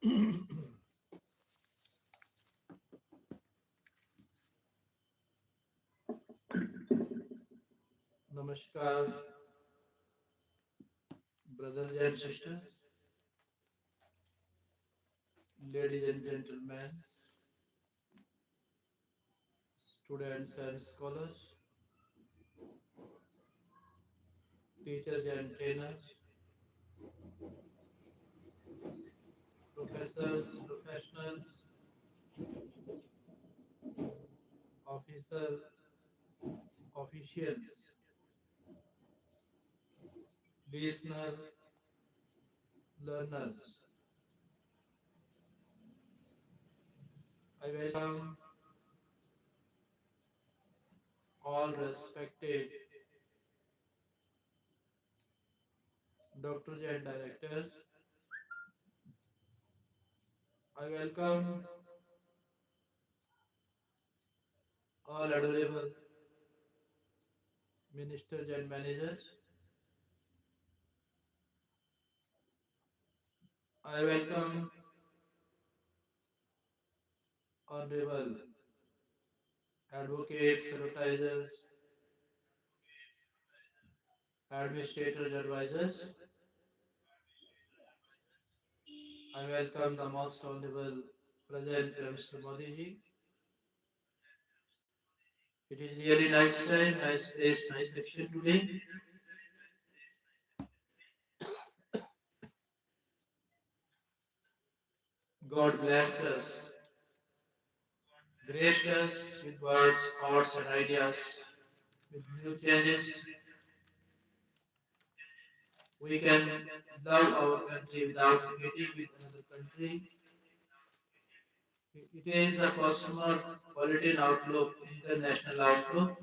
Namaskar, brothers and sisters, ladies and gentlemen, students and scholars, teachers and trainers, professors, professionals, officers, officials, listeners, learners. I welcome all respected doctors and directors. I welcome all adorable ministers and managers. I welcome honorable advocates, advertisers, administrators, advisors. I welcome the most honorable President Mr. Modi ji. It is really nice time, nice place, nice section today. God bless us, graced us with words, thoughts, and ideas, with new changes. We can love our country without hating with another country. It is a cosmopolitan outlook, international outlook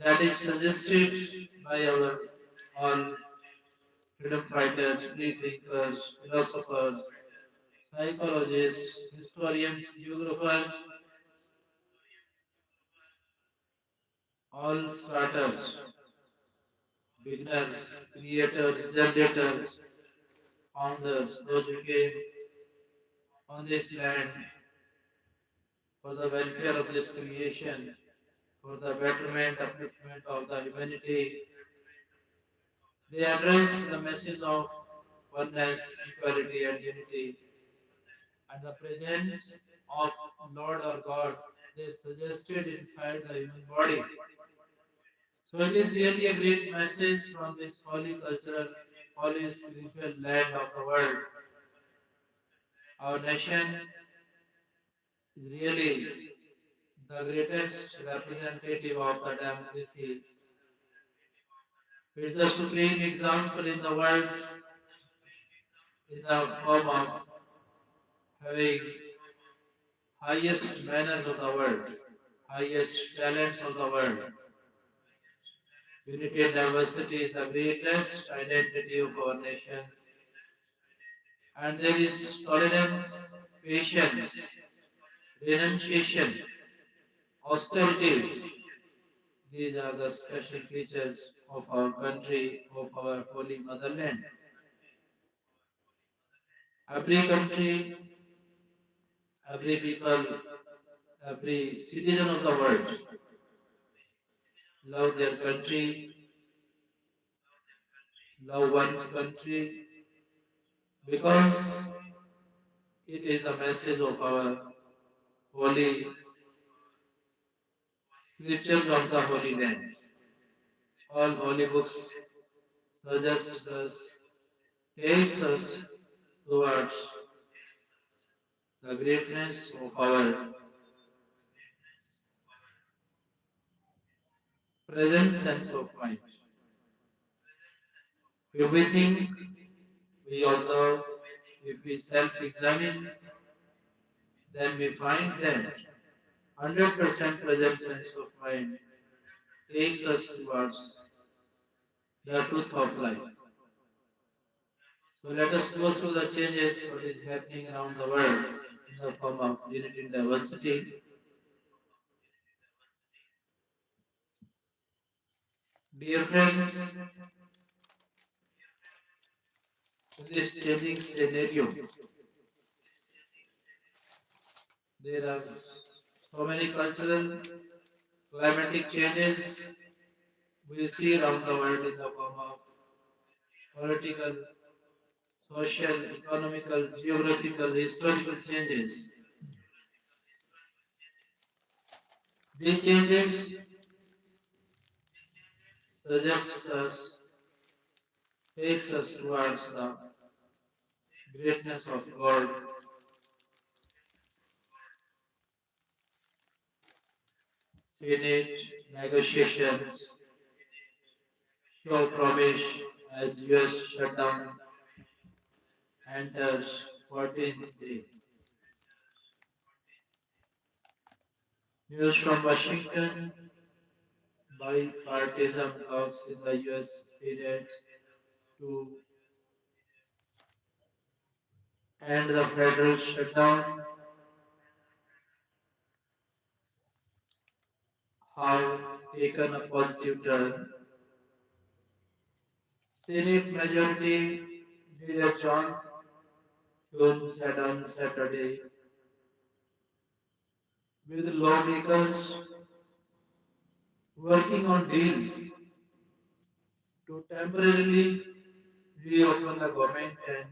that is suggested by our all freedom fighters, free thinkers, philosophers, psychologists, historians, geographers, all starters, beginners, creators, generators, founders, those who came on this land for the welfare of this creation, for the betterment, upliftment of the humanity. They address the message of oneness, equality, and unity, and the presence of Lord or God they suggested inside the human body. So it is really a great message from this holy cultural, holy spiritual land of the world. Our nation is really the greatest representative of the democracy. It is the supreme example in the world in the form of having highest manners of the world, highest talents of the world. Unity and diversity is the greatest identity of our nation. And there is tolerance, patience, renunciation, austerities. These are the special features of our country, of our holy motherland. Every country, every people, every citizen of the world love their country, love one's country, because it is the message of our holy scriptures of the Holy Land. All holy books suggest us, takes us towards the greatness of our present sense of mind. If we think, we observe, if we self-examine, then we find that 100% present sense of mind takes us towards the truth of life. So let us go through the changes what is happening around the world in the form of unity and diversity. Dear friends, in this changing scenario. There are so many cultural, climatic changes we see around the world in the form of political, social, economical, geographical, historical changes. These changes suggests us, takes us towards the greatness of God. Senate negotiations show promise as US shutdown enters 14th day. News from Washington, bipartisan talks in the US Senate to end the federal shutdown have taken a positive turn. Senate Majority Leader John Thune said on Saturday, with lawmakers working on deals to temporarily reopen the government and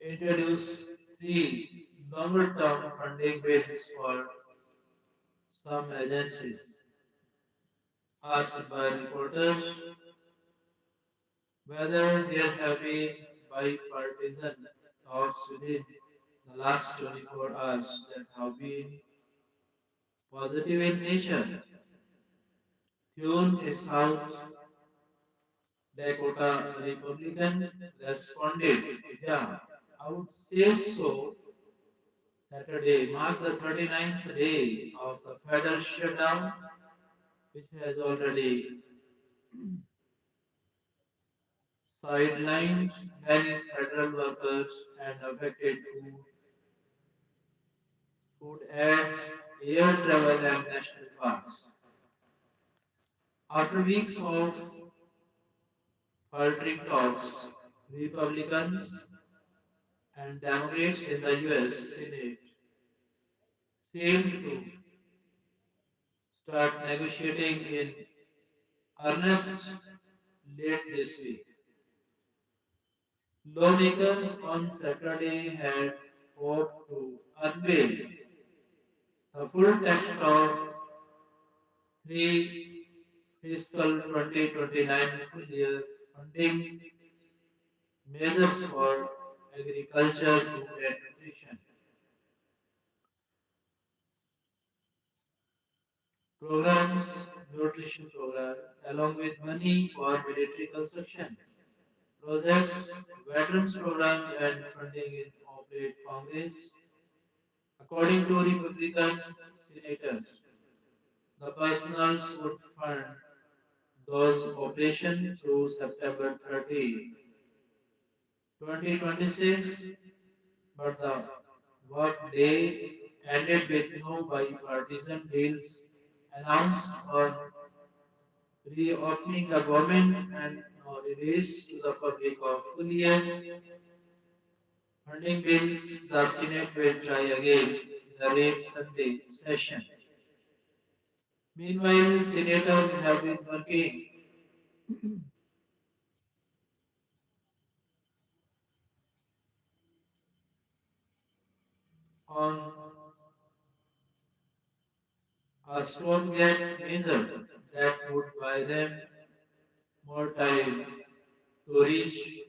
introduce three longer term funding bills for some agencies. Asked by reporters whether there have been bipartisan talks within the last 24 hours that have been positive in nature. Thune, a South Dakota Republican, responded, "Yeah, I would say so. Saturday marked the 39th day of the federal shutdown, which has already sidelined many federal workers and affected food ads, air travel, and national parks. After weeks of faltering talks, Republicans and Democrats in the US Senate seemed to start negotiating in earnest late this week. Lawmakers on Saturday had hoped to unveil the full text of three fiscal 2029 full year funding measures for agriculture, food and nutrition programs, nutrition program, along with money for military construction projects, veterans programs and funding in operate Congress. According to Republican senators, the personals would fund those operations through September 30, 2026, but the work day ended with no bipartisan deals announced on reopening the government and no release to the public of full year funding bills. The Senate will try again in the late Sunday session. Meanwhile, senators have been working on a stopgap measure that would buy them more time to reach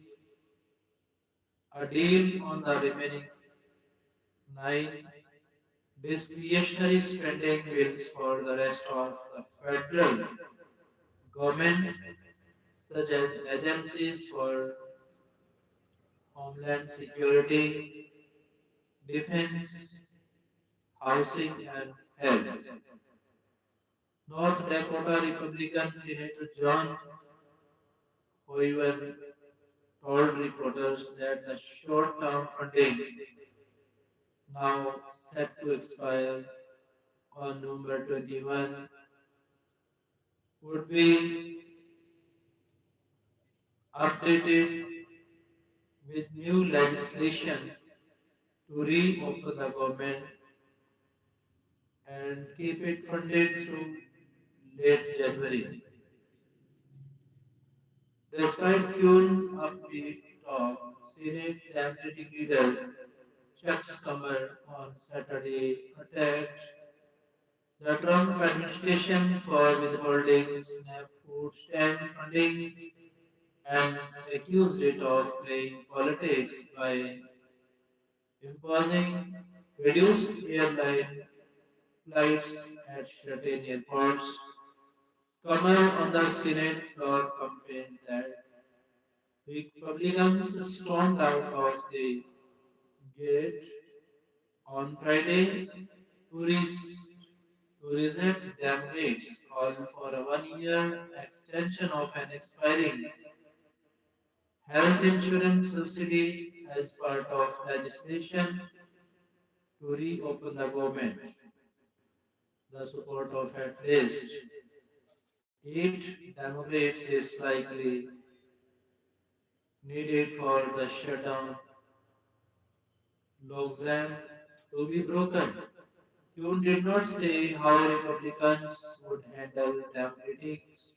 a deal on the remaining nine discretionary spending bills for the rest of the federal government, such as agencies for homeland security, defense, housing, and health. North Dakota Republican Senator John Hoeven told reporters that the short-term funding, now set to expire on November 21, would be updated with new legislation to reopen the government and keep it funded through late January. Despite Kuhn upbeat talk, Senate Democratic leader Chuck Schumer on Saturday attacked the Trump administration for withholding SNAP food stamp funding and accused it of playing politics by imposing reduced airline flights at certain airports. Schumer on the Senate floor campaigned that Republicans stormed out of the gate on Friday to, to reject Democrats' call for a one-year extension of an expiring health insurance subsidy as part of legislation to reopen the government. The support of at least 8 Democrats is likely needed for the shutdown logjam to be broken. Kuhn did not say how Republicans would handle Democrats,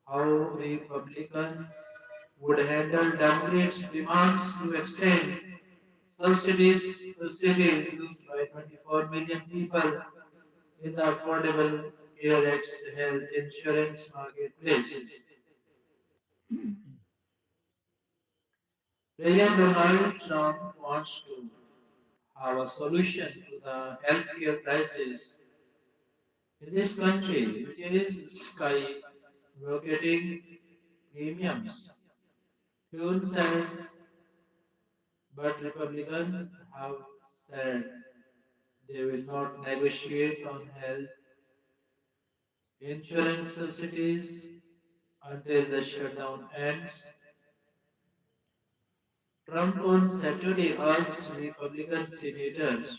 how Republicans would handle Democrats' demands to extend subsidies used by 24 million people in the Affordable Care Act's health insurance marketplaces. President Donald Trump wants to have a solution to the healthcare crisis in this country, which is skyrocketing premiums. Kuhn said, but Republicans have said they will not negotiate on health insurance subsidies until the shutdown ends. Trump on Saturday asked Republican senators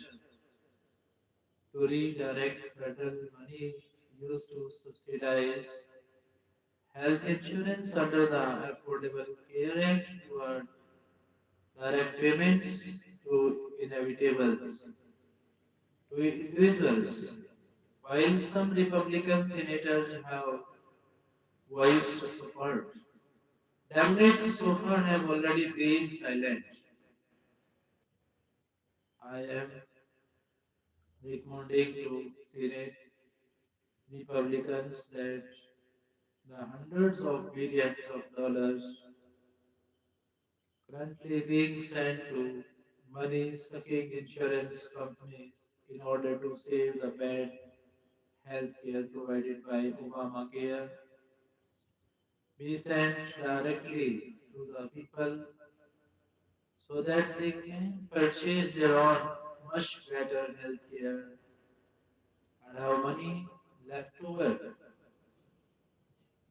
to redirect federal money used to subsidize health insurance under the Affordable Care Act toward direct payments to inevitables to individuals. While some Republican senators have voiced support, Democrats so far have already been silent. I am recommending to Senate Republicans that the hundreds of billions of dollars currently being sent to money sucking insurance companies in order to save the bad health care provided by Obamacare be sent directly to the people so that they can purchase their own much better health care and have money left over.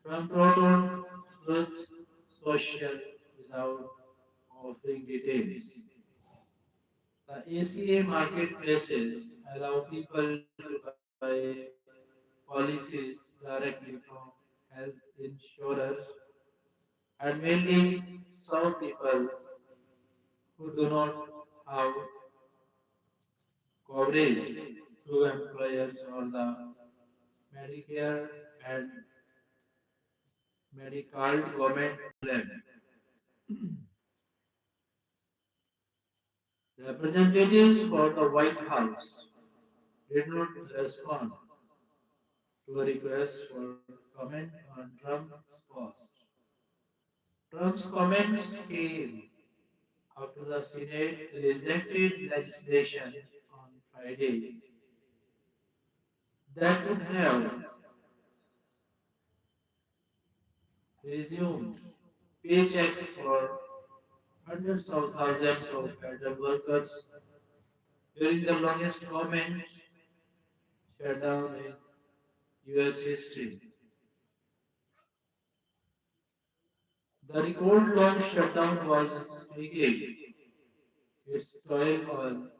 Trump wrote on Truth Social without offering details. The ACA marketplaces allow people to buy policies directly from health insurers and mainly serve people who do not have coverage through employers or the Medicare and Medicaid government plan. Representatives for the White House did not respond to a request for comment on Trump's post. Trump's comments came after the Senate rejected legislation on Friday that would have resumed paychecks for hundreds of thousands of federal workers during the longest government shutdown in US history. The record long shutdown was taking its toll on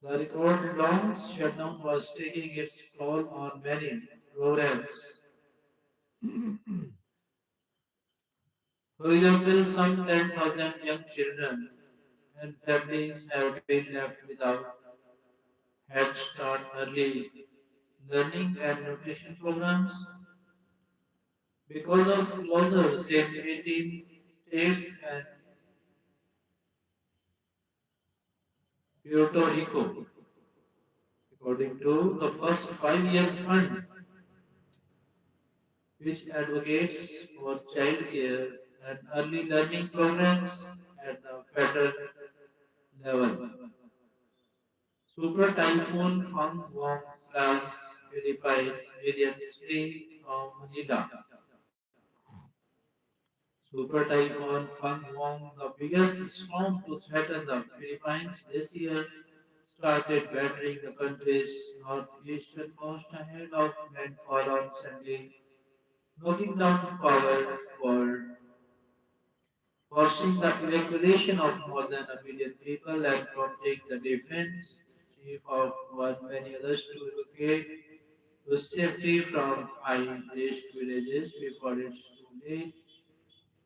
the record long shutdown was taking its toll on many programs For example, some 10,000 young children and families have been left without Head Start early learning and nutrition programs because of closures in 18 states and Puerto Rico. According to the first 5 years fund, which advocates for child care and early learning programs at the federal level. Super Typhoon Fang Wong slams Philippines millions free from Manila. Super Typhoon Fang Wong, the biggest storm to threaten the Philippines this year, started battering the country's northeastern coast ahead of landfall on Sunday, knocking down power for forcing the evacuation of more than a million people and prompting the defense chief of one many others to evacuate to safety from high-risk villages before it's too late.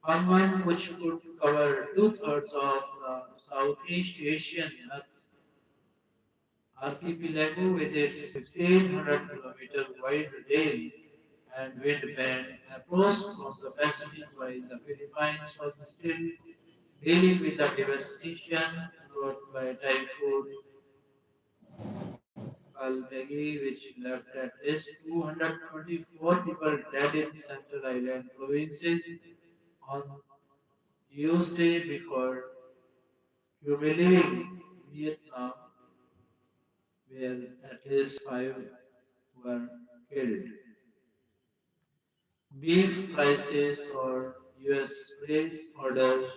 Pangwan, which could cover two-thirds of the Southeast Asian archipelago with its 1,500 kilometer wide range and wind band approach from the Pacific, while the Philippines was still dealing with the devastation brought by Typhoon Kalpegi, which left at least 224 people dead in Central Island provinces on Tuesday before humiliating Vietnam, where at least five were killed. Beef prices or US praise orders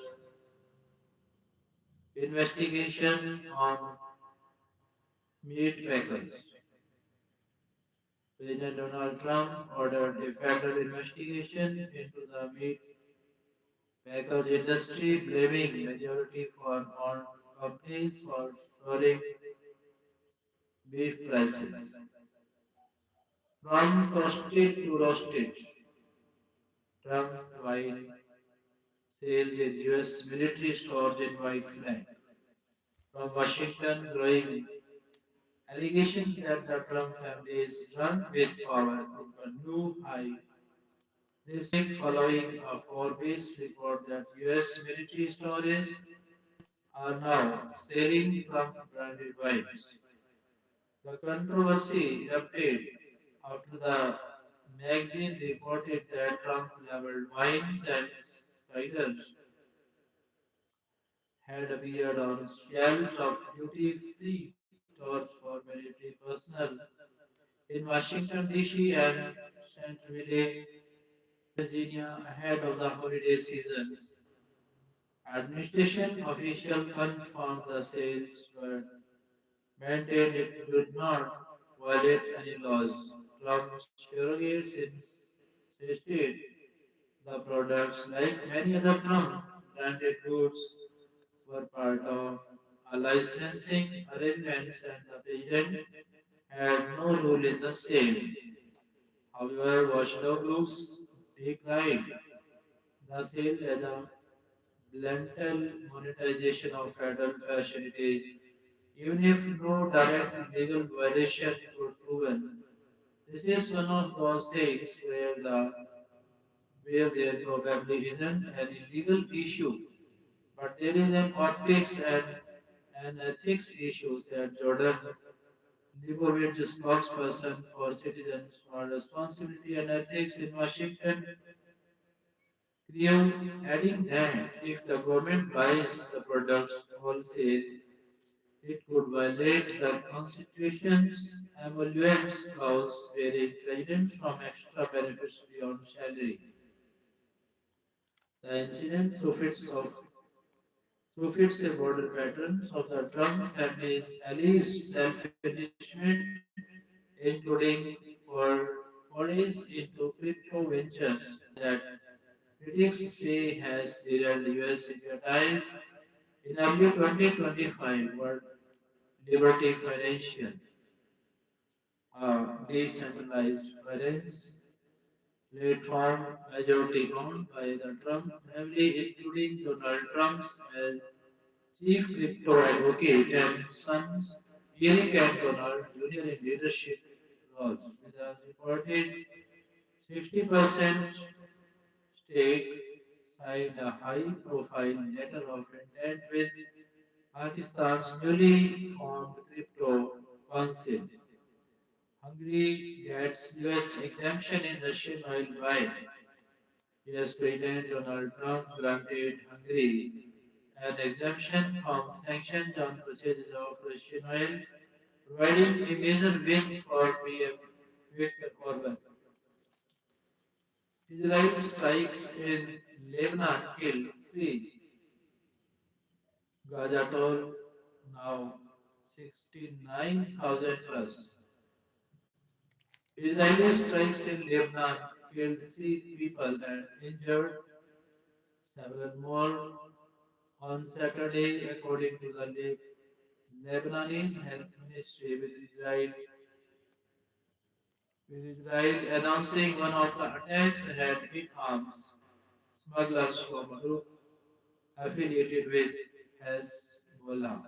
investigation on meat packers. President Donald Trump ordered a federal investigation into the meat package industry, blaming majority for oil companies for soaring beef prices. From toasted to roasted, Trump while sales in US military stores in white flag. From Washington, growing allegations that the Trump family is drunk with power took a new high this week following a Forbes report that US military stores are now selling Trump branded wines. The controversy erupted after the magazine reported that Trump labeled wines and ciders had appeared on shelves of duty-free stores for military personnel in Washington, D.C. and Centreville, Virginia, ahead of the holiday seasons. Administration officials confirmed the sales but maintained it did not violate any laws. Trump's surrogates insisted the products, like many other Trump branded goods, were part of a licensing arrangements and the president had no role in the sale. However, watchdog groups declined the sale as a blatant monetization of federal facilities, even if no direct legal violation could proven. This is one of those things where there probably isn't any legal issue, but there is an optics and an ethics issue, said Jordan Leibowitz, spokesperson for Citizens for Responsibility and Ethics in Washington, Crew, adding that if the government buys the products wholesale, it could violate the Constitution's emoluments clause, sparing presidents from extra benefits beyond salary. The incident through fits a broader pattern of the Trump family's alleged self-enrichment, including for forays into crypto ventures that critics say has derailed US advertise in early 2025 World Liberty Financial, a decentralized finance platform majority owned by the Trump family, including Donald Trump as chief crypto advocate and sons Eric and Donald Jr. in leadership roles, with a reported 60% stake, signed a high-profile letter of intent with Pakistan's newly formed crypto council. Hungary gets US exemption in Russian oil buy. US President Donald Trump granted Hungary an exemption from sanctions on purchases of Russian oil, providing a major win for PM Viktor Orban. Israel strikes in Lebanon kill three. Gaza toll now 69,000 plus. Israeli strikes in Lebanon killed three people and injured several more on Saturday, according to the Lebanese Health Ministry, with Israel announcing one of the attacks had hit arms smugglers from a group affiliated with Hezbollah.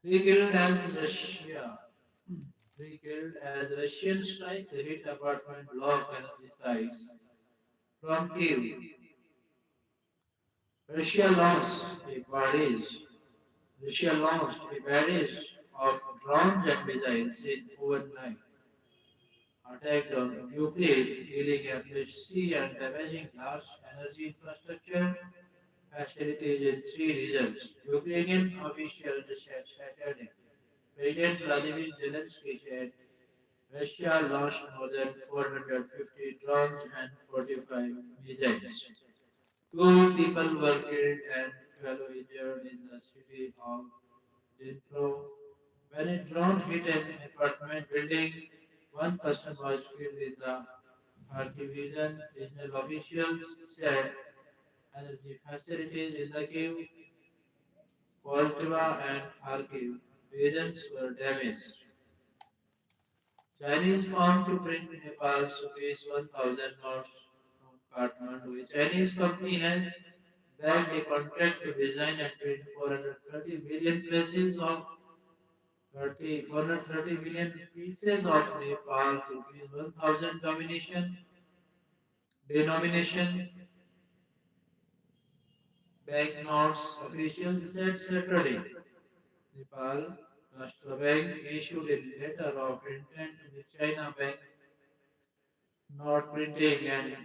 Three killed as Russia. Three killed as Russian strikes hit apartment block energy sites from Kiev. Russia launched a barrage. Russia launched a barrage of drones and missiles in overnight attack on Ukraine, killing electricity and damaging large energy infrastructure facilities in three regions. Ukrainian officials said Saturday. President Vladimir Zelensky said Russia launched more than 450 drones and 45 missiles. Two people were killed and 12 injured in the city of Dnipro. When a drone hit an apartment building, one person was killed in the Kharkiv region. Regional officials said energy facilities in the Kiev, Poltava and Kharkiv regions were damaged. Chinese found to print Nepal's rupees 1,000 notes from Kathmandu. A Chinese company has bagged a contract to design and print 430 million pieces of 430 million pieces of Nepal's rupees 1,000 denomination banknotes, officials said Saturday. Nepal Rashtra Bank issued a letter of intent to the China Bank Not Printing and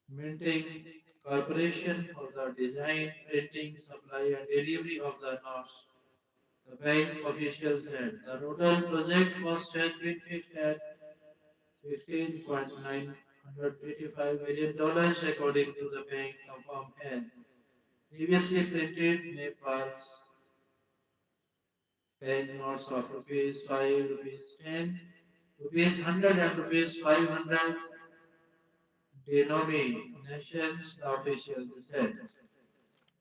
Minting Corporation for the design, printing, supply, and delivery of the notes. The bank officials said the total project cost has been fixed at $16.985 million, according to the bank firm had previously printed Nepal's banknotes of rupees 5, rupees 10, rupees 100 and rupees 500 denominations, the officials said.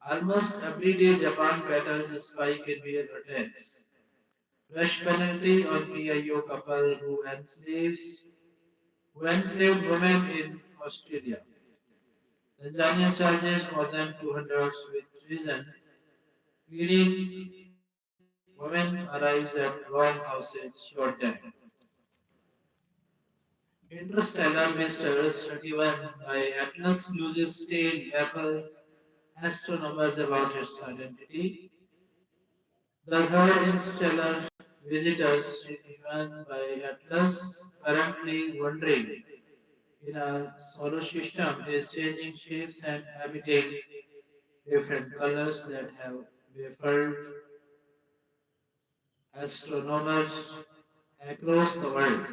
Almost every day, Japan battles a spike in bear attacks. Fresh penalty on PIO couple who enslaved women in Australia. Tanzania charges more than 200 with treason, pleading women arrives at wrong houses short dead. Interstellar Visitors 31 by Atlas loses tail, baffles astronomers about its identity. The third interstellar visitors 31 by Atlas, currently wandering in our solar system, is changing shapes and emitting different colors that have baffled astronomers across the world.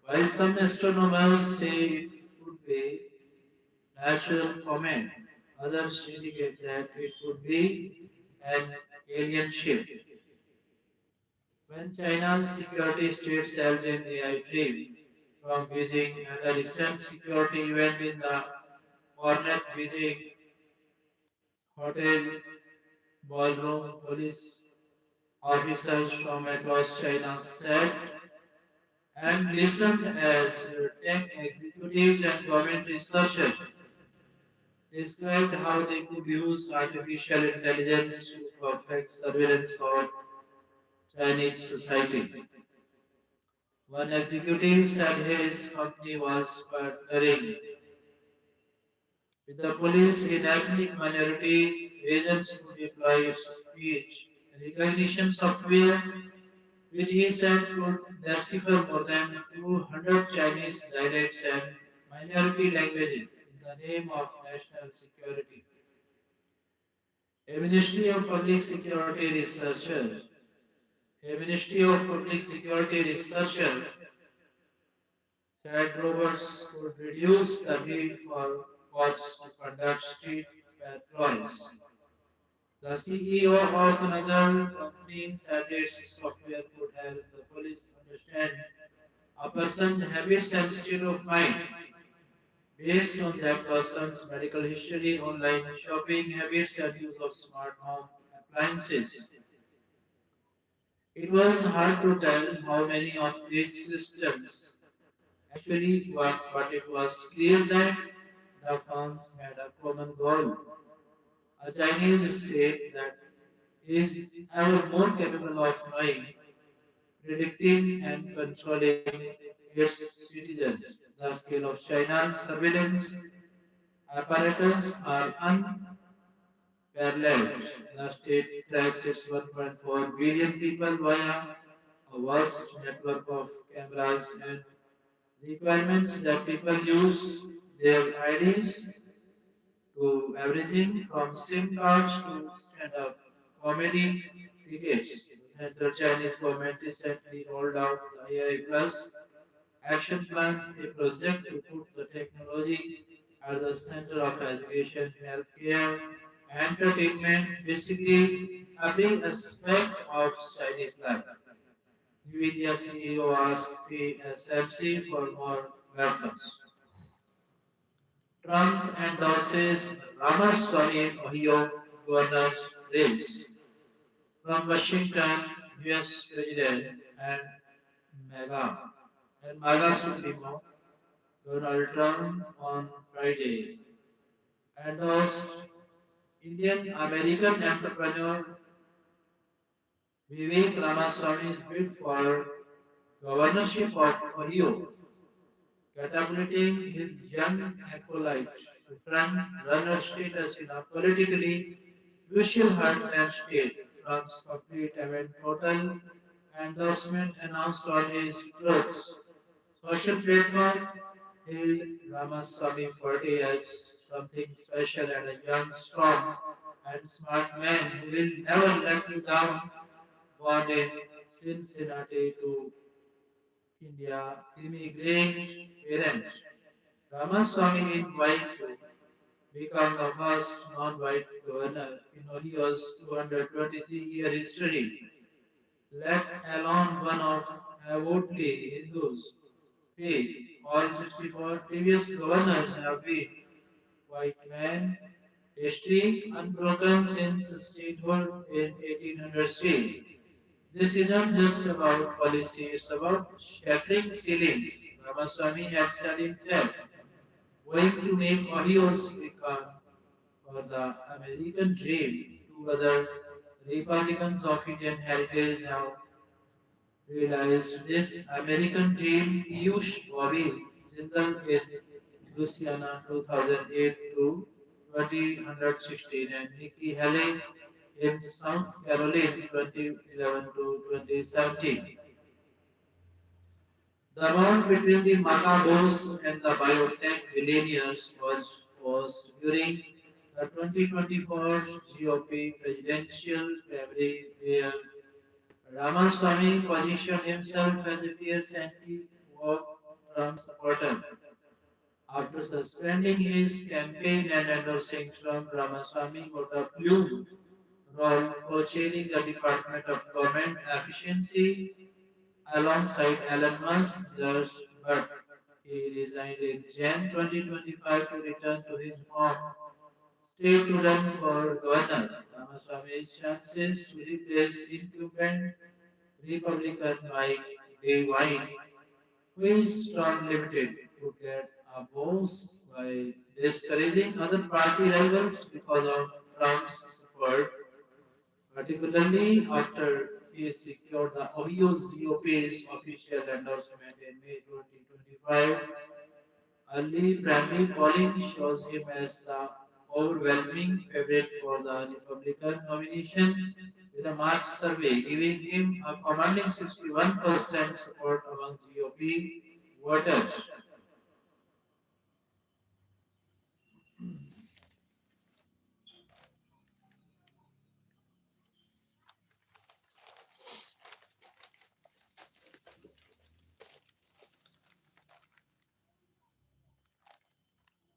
While some astronomers say it could be natural comet, others indicate that it could be an alien ship. When China's security state sailed in AI dream from Beijing at a recent security event in the Ornate Beijing hotel ballroom, police officers from across China said and listened as tech executives and government researchers described how they could use artificial intelligence to perfect surveillance of Chinese society. One executive said his company was partnering with the police in ethnic minority regions to deploy speech recognition software, which he said could decipher more than 200 Chinese dialects and minority languages in the name of national security. A Ministry of Public Security researcher, a Ministry of Public Security researcher said robots could reduce the need for cops to conduct street patrols. The CEO of another company said its software could help the police understand a person's habits and state of mind based on that person's medical history, online shopping habits, and use of smart home appliances. It was hard to tell how many of these systems actually worked, but it was clear that the firms had a common goal, a Chinese state that is ever more capable of knowing, predicting, and controlling its citizens. The scale of China's surveillance apparatus are unparalleled. The state tracks its 1.4 billion people via a vast network of cameras and requirements that people use their IDs to everything from SIM cards to stand-up comedy tickets. The Central Chinese government recently rolled out the AI Plus Action Plan, a project to put the technology at the center of education, healthcare, entertainment, basically every aspect of Chinese life. NVIDIA CEO asked TSMC for more weapons. Trump endorses Ramaswamy in Ohio governor's race. From Washington, US President MAGA and MAGA Supremo Donald Trump on Friday endorsed Indian American entrepreneur Vivek Ramaswamy's bid for governorship of Ohio, catapulting his young acolyte to front-runner status in a politically crucial heartland state. Trump's complete event total endorsement announced on his Truth's social platform hailed Ramaswamy 40 as something special and a young, strong, and smart man who will never let you down. Born in Cincinnati to India, immigrant parents. Ramaswamy invite to become the first non-white governor in Ohio's 223-year history, let alone one of avowedly Hindus. Faith. All 64 previous governors have been white men, a streak unbroken since statehood in 1803. This isn't just about policy, it's about shattering ceilings. Ramaswamy had said in fact, going to make Ohio's become for the American dream. Two other Republicans of Indian heritage have realized this American dream. Piyush Bobby Jindal in Louisiana 2008 to 2016 and Nikki Haley in South Carolina 2011 to 2017. The round between the Macabros and the biotech billionaires was paused during the 2024 GOP presidential primary where Ramaswamy positioned himself as a fierce anti-woke Trump supporter. After suspending his campaign and endorsing Trump, Ramaswamy got a blue role co-chairing the Department of Government Efficiency alongside Elon Musk, but he resigned in Jan 2025 to return to his home state to run for governor. Ramaswamy's chances to replace incumbent Republican Mike DeWine who is term limited, could get a boost by discouraging other party rivals because of Trump's support, particularly after he secured the Ohio GOP's official endorsement in May 2025. Early primary polling shows him as the overwhelming favorite for the Republican nomination, with a March survey giving him a commanding 61% support among GOP voters.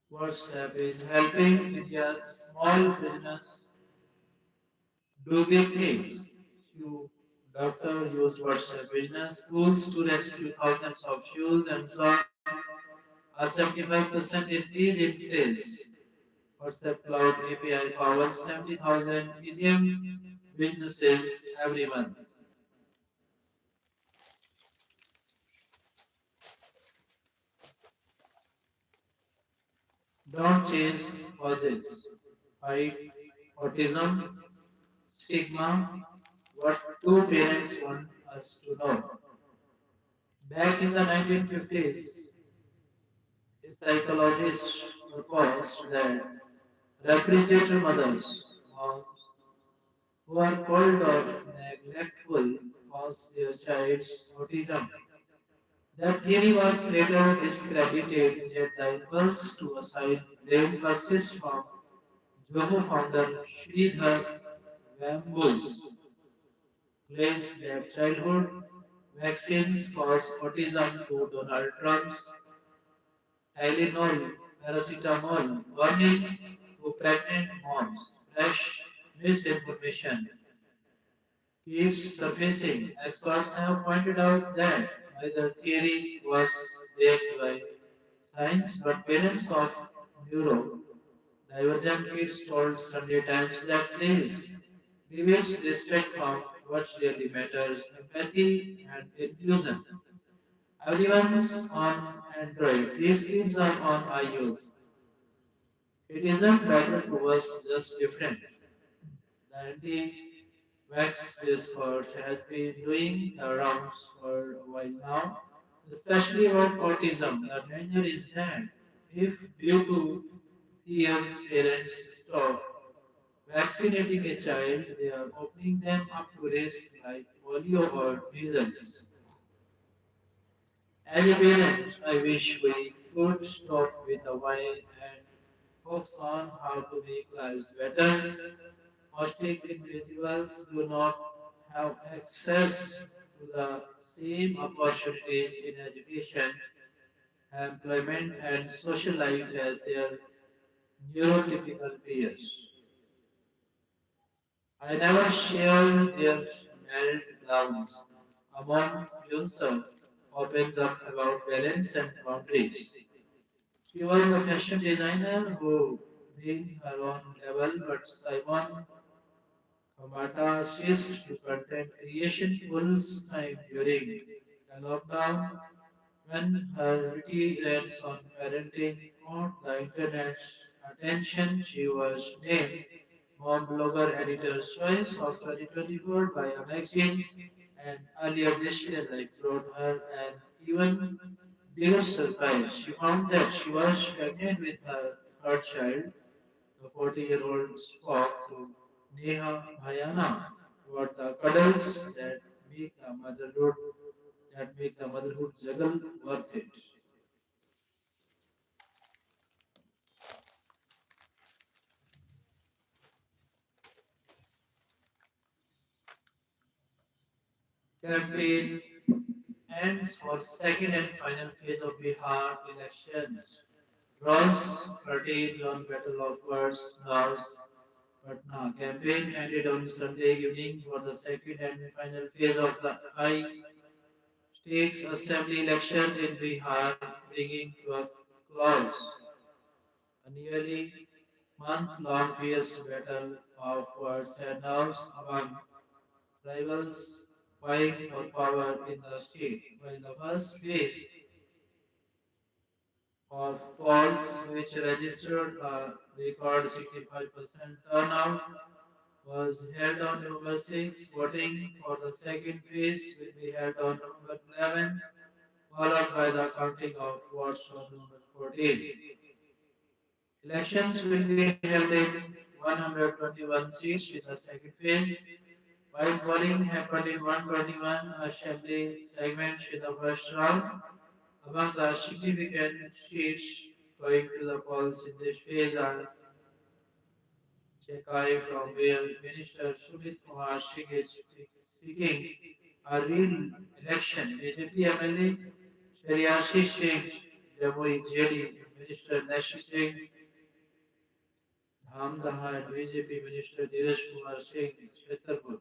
WhatsApp is helping India's small business do big things. Few doctors use WhatsApp business tools to rescue thousands of shoes and saw a 75% increase in sales. WhatsApp Cloud API powers 70,000 Indian businesses every month. Don't chase causes. Fight autism, stigma, what two parents want us to know. Back in the 1950s, a psychologist proposed that refrigerator mothers, moms who are cold or neglectful, cause their child's autism. That theory was later discredited, yet the impulse to assign blame persists from Zoho founder Sridhar Vambuz claims that childhood vaccines cause autism to Donald Trump's Tylenol paracetamol warning to pregnant moms. Fresh misinformation keeps surfacing. Experts have pointed out that neither theory was backed by science, but parents of neuro divergent kids told Sunday Times that please reveals respect from what really matters, empathy and inclusion. Everyone's on Android. These kids are on iOS. It isn't better to us, just different. The anti-vax discourse has been doing the rounds for a while now, especially about autism. The danger is that if due to fears parents stop vaccinating a child, they are opening them up to risk like polio or measles. As a parent, I wish we could stop with the why and focus on how to make lives better. Autistic individuals do not have access to the same opportunities in education, employment, and social life as their neurotypical peers. I never shared their meltdowns. Amon Yunsan opens up about balance and boundaries. She was a fashion designer who ran her own label, but Simon Kamata switched to content creation full time during the lockdown when her witty rants on parenting caught the internet's attention. She was named Mom Blogger Editor's Choice of 2024 by a magazine, and earlier this year I brought her an even bigger surprise. She found that she was pregnant with her third child. The 40-year-old spoke to Neha Bhayana about the cuddles that make the motherhood juggle worth it. Campaign ends for second and final phase of Bihar elections. Draws 13 long battle of words, nerves, Patna. Campaign ended on Sunday evening for the second and final phase of the high stakes assembly election in Bihar, bringing to a close a nearly month-long fierce battle of words and nerves among rivals vying for power in the state. While the first phase of polls, which registered a record 65% turnout, was held on November 6. Voting for the second phase will be held on November 11, followed by the counting of votes on November 14. Elections will be held in 121 seats in the second phase, while polling happened in 121 assembly segments in the first round. Among the significant seats going to the polls in this phase are Chekai, from where Minister Sumit Kumar Singh is seeking a re-election. BJP MLA Shriyashi Singh, Jamui JD, Minister Nashi Singh, Dhamdaha, and BJP Minister Dheeraj Kumar Singh, Chhatarpur.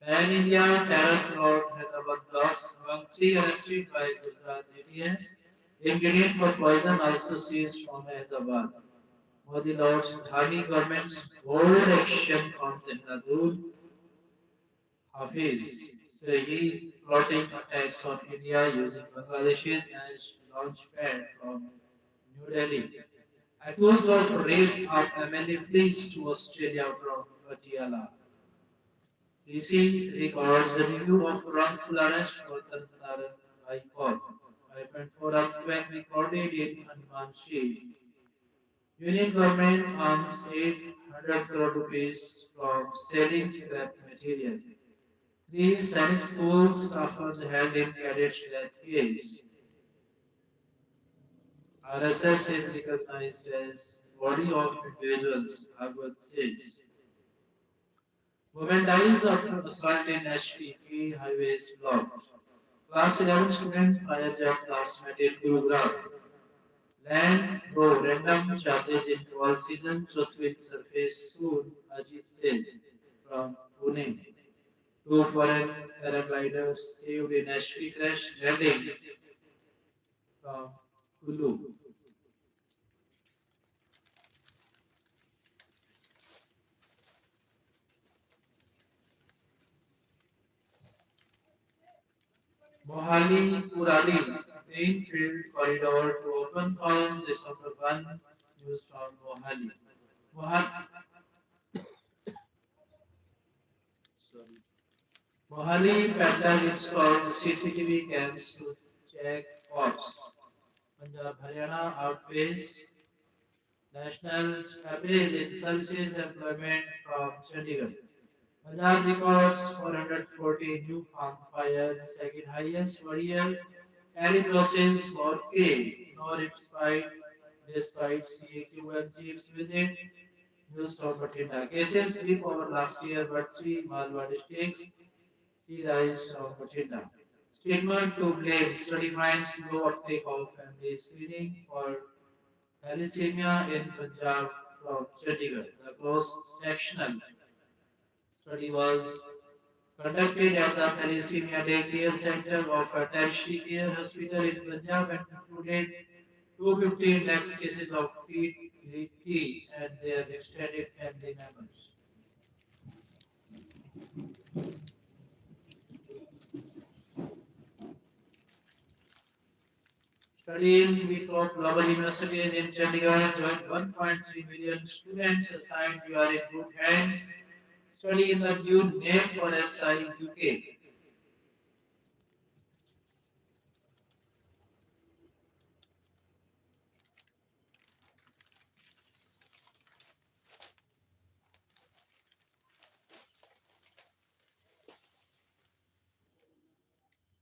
Pan India terror plot Hyderabad blocks among three arrested by Gujarat ATS. Ingredient for poison also seized from Hyderabad. Modi lauds Dhani government's bold action on Dehradun. Hafiz Saeed plotting attacks on India using Bangladesh as launchpad from New Delhi. Accused of rape of MLA flees to Australia from Patiala. DC records a review of wrongful arrest for Tantaran High Court. 5.4 earthquake recorded in Hanumanshi. Union government earns 800 crore rupees from selling scrap material. Three Sainik schools staffers held in cadets death case. RSS is recognized as body of individuals, Bhagavad says. Women dies after assault in HPP highways blocked. Class 11 student fires at classmate in Gurugram. Land row random charges in all season, truth will surface soon, Ajit says from Pune. Two foreign paragliders saved in HP crash landing from Kulu. Mohali Purali Greenfield Corridor to open on December 1. News from Mohali. Mohali, sorry. Mohali Panda installed CCTV cams to check ops. Punjab Haryana outpace national average in services employment from Chandigarh. Punjab records 440 new farm fires, second highest for year. Tally process for K, nor despite CAQ and chief's visit. News from Batinda. Cases slip over last year, but three Malwa districts see rise from Batinda. Statement to blame. Study finds low uptake of family screening for thalassemia in Punjab from Chandigarh. The cross-sectional study was conducted at the Thalassemia Day Care Center of a tertiary care hospital in Punjab and included 250 index cases of PDT and their extended family members. Studying the top global universities in Chandigarh joined 1.3 million students assigned you are in good hands. Study in the new name for SI UK.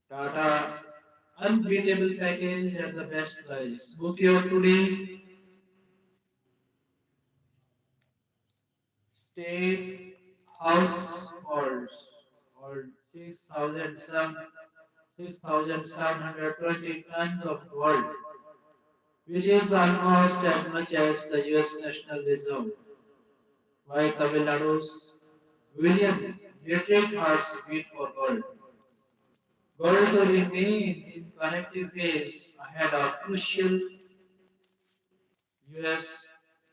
Tata unbeatable package at the best price. Book your today state households hold 6,720 tons of gold, which is almost as much as the US National Reserve. Why Tamil Nadu's William literate hearts beat for gold. Gold to remain in connective phase ahead of crucial US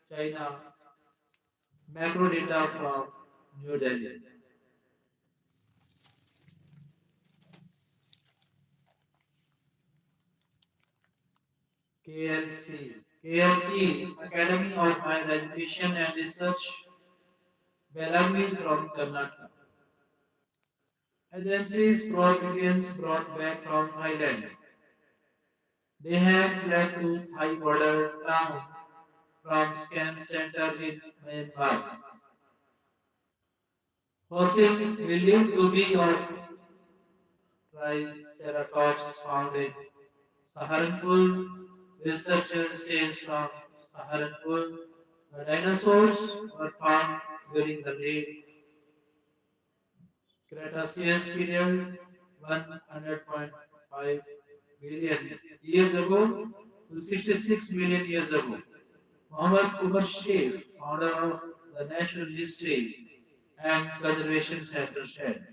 China macro data from New Delhi. KLC, KLE, Academy of Higher Education and Research, Belagavi from Karnataka. Agencies pro-Indians brought back from Thailand. They had fled to Thai border town from scam center in Myanmar. Fossil believed to be of Triceratops found in Saharanpur. Researchers says from Saharanpur, the dinosaurs were found during the late Cretaceous period, 100.5 billion years ago to 66 million years ago. Muhammad Umar Sheikh, founder of the National History and Conservation Center, said,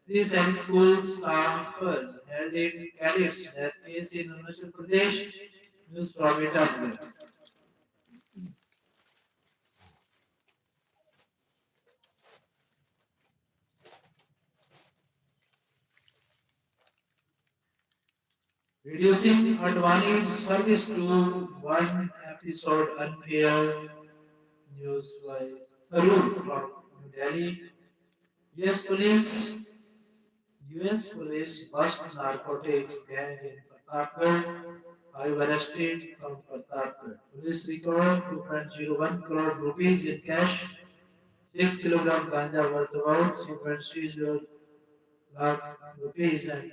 three science school staffers held in cadets that case in Arunachal Pradesh, news from Edinburgh. Reducing Advani's service to one episode unfair, news by Arun from New Delhi. US police US police bust narcotics gang in Pratapgarh. Five arrested from Pratapgarh. Police recovered 2.01 crore rupees in cash. 6 kilogram ganja worth about 3.30 lakh rupees and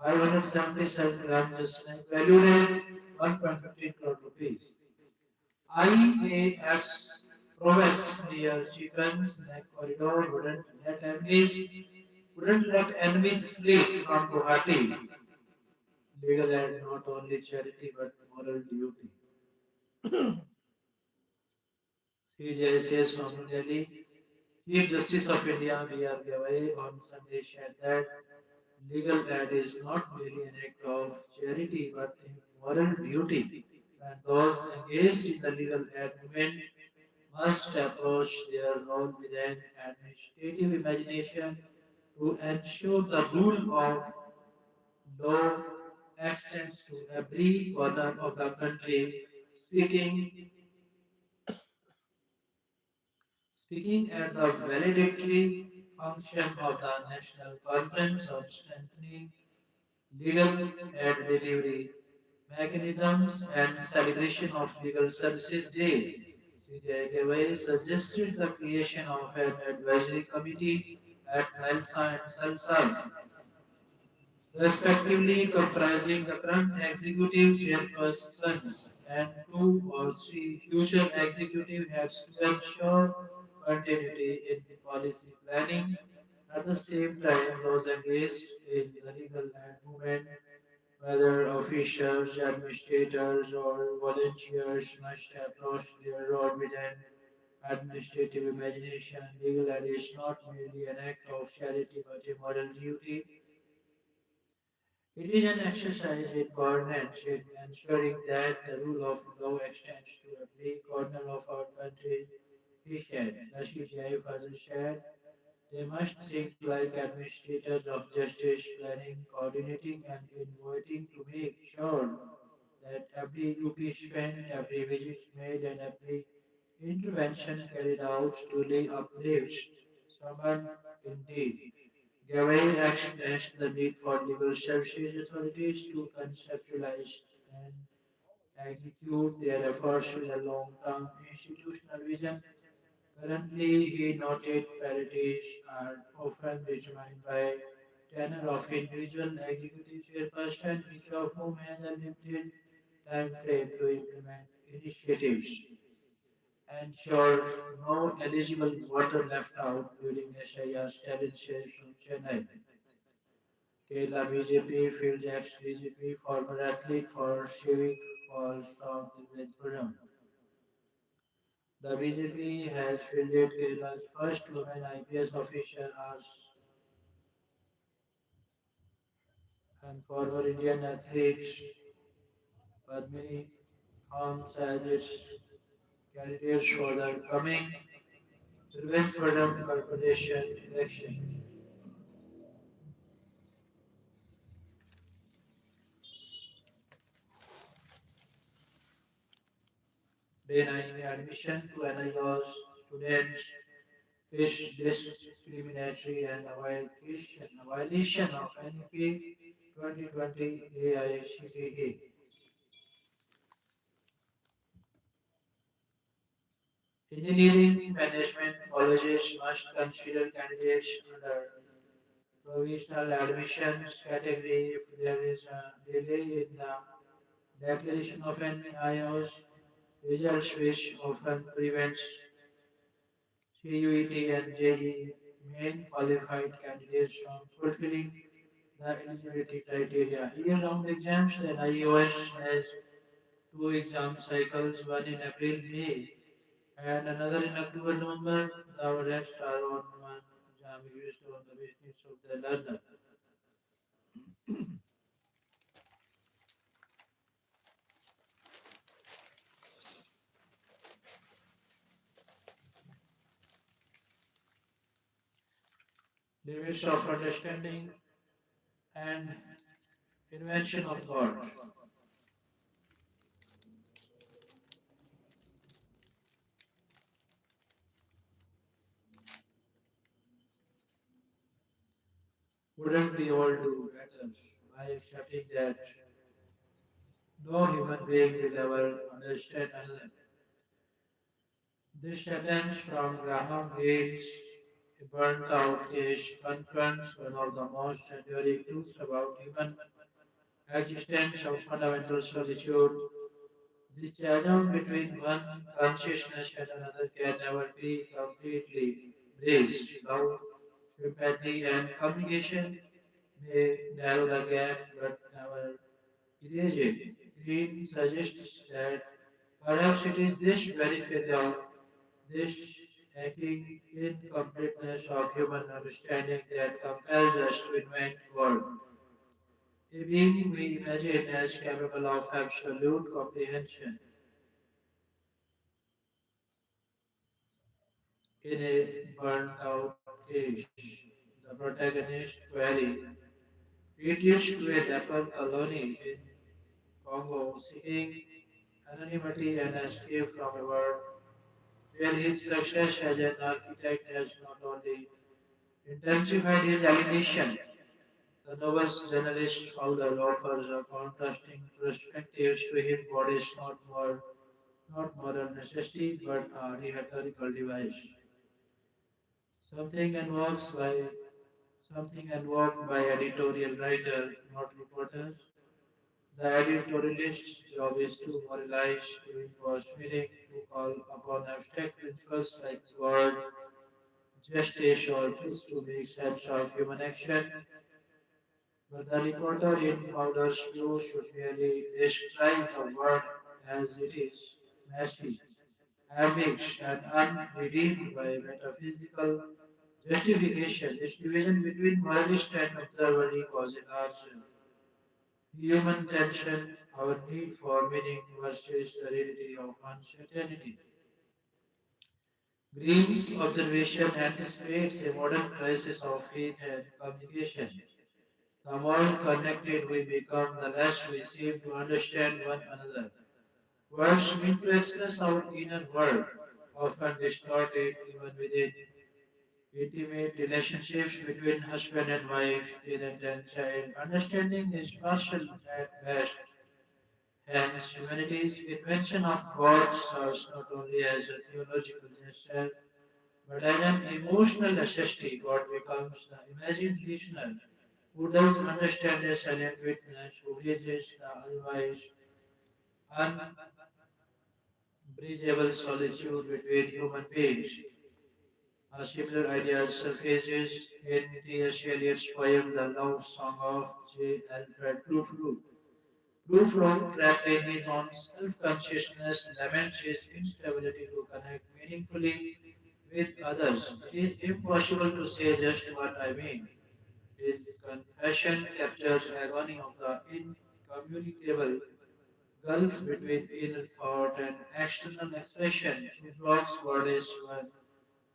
577 grams valued at 1.15 crore rupees. IAF's prowess near Chicken's neck corridor wouldn't let enemies sleep from Guwahati. Legal had not only charity but moral duty. CJ says from New Delhi, Chief Justice of India B.R. Gavai on Sunday said that legal aid is not merely an act of charity but a moral duty, and those engaged in the legal aid movement must approach their role with an administrative imagination to ensure the rule of law extends to every corner of the country. Speaking at the valedictory function of the National Conference on Strengthening Legal Aid Delivery Mechanisms and Celebration of Legal Services Day, CJKY suggested the creation of an advisory committee at NELSA and SELSA, respectively comprising the current executive chairpersons and two or three future executive heads to ensure continuity in policy planning. At the same time, those engaged in the legal aid movement, whether officials, administrators, or volunteers, must approach their role with an administrative imagination. Legal aid is not merely an act of charity but a moral duty. It is an exercise in governance in ensuring that the rule of law extends to every corner of our country. He said, the CGI further said, they must think like administrators of justice, planning, coordinating, and innovating to make sure that every rupee spent, every visit made, and every intervention carried out truly uplifts someone indeed. Gavay expressed the need for legal services authorities to conceptualize and execute their efforts with a long-term institutional vision. Currently, he noted priorities are often determined by tenure of individual executive chairperson, each of whom has a limited time frame to implement initiatives. Ensure no eligible voter left out during SIR's talent search from Chennai. Kerala BJP field ex-DGP, former athlete for Civic Falls from Trivandrum. The BJP has fielded Kerala's first women IPS officer as and former Indian athlete Padmini Thomas as its candidates for the coming Trivandrum Corporation election. denying admission to NIOS students face discriminatory and violation of NEP 2020 AICTE. Engineering management colleges must consider candidates under provisional admissions category if there is a delay in the declaration of NIOS results, which often prevents CUET and JEE main qualified candidates from fulfilling the eligibility criteria. Year-round exams, the NIOS has two exam cycles, one in April-May and another in October-November. The rest are on one exam based on the needs of the learner. Limits of understanding and invention of God. Wouldn't we all do better by accepting that no human being will ever understand another? This sentence from Graham Greene's A Burnt Out Case confronts one of the most enduring truths about human existence of fundamental solitude. The chasm between one consciousness and another can never be completely bridged. Love, sympathy, and communication may narrow the gap but never erase it. Green suggests that perhaps it is this very failure, this aching incompleteness of human understanding that compels us to invent God, a being we imagine as capable of absolute comprehension. In a burnt out case, the protagonist, Query, retreats to a leper colony in Congo seeking anonymity and escape from a world where his success as an architect has not only intensified his alienation. The novel's journalist Fowler offers a contrasting perspectives to him what is not moral necessity but a rhetorical device. Something involved by something involved by editorial writer, not reporters. The editorialist's job is to moralize, to impose meaning, to call upon abstract principles like God, justice, or truth to make sense of human action. But the reporter in Fowler's view should merely describe the world as it is, messy, ambiguous, and unredeemed by metaphysical justification. This division between moralist and observer echoes a large human tension, our need for meaning versus the reality of uncertainty. Green's observation anticipates a modern crisis of faith and communication. The more connected we become, the less we seem to understand one another. Words mean to express our inner world, often distorted even within intimate relationships between husband and wife, parent and child. Understanding is partial at best. Hence, humanity's invention of God serves not only as a theological gesture, but as an emotional necessity. God becomes the imagined listener who does understand a silent witness, who bridges the otherwise unbridgeable solitude between human beings. A similar idea surfaces in T.S. Eliot's poem The Love Song of J. Alfred Prufrock. Prufrock, trapped in his own self-consciousness, laments his instability to connect meaningfully with others. It is impossible to say just what I mean. His confession captures agony of the incommunicable gulf between inner thought and external expression. Prufrock's word is one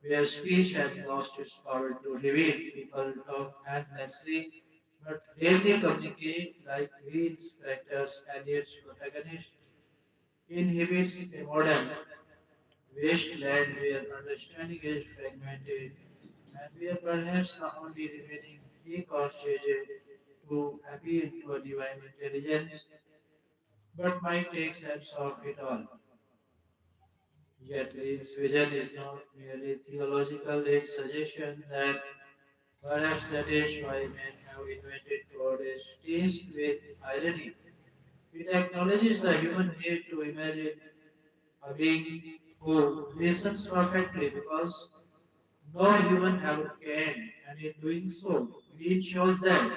where speech has lost its power to reveal. People talk endlessly, but rarely communicate like Green's characters, Eliot's protagonist. inhabits a modern wasteland where understanding is fragmented and where perhaps the only remaining recourse is to appeal to a divine intelligence, but might take sense of it all. Yet Green's vision is not merely theological, its suggestion that perhaps that is why men have invented God is tinged with irony. It acknowledges the human need to imagine a being who listens perfectly because no human ever can, and in doing so, Green shows that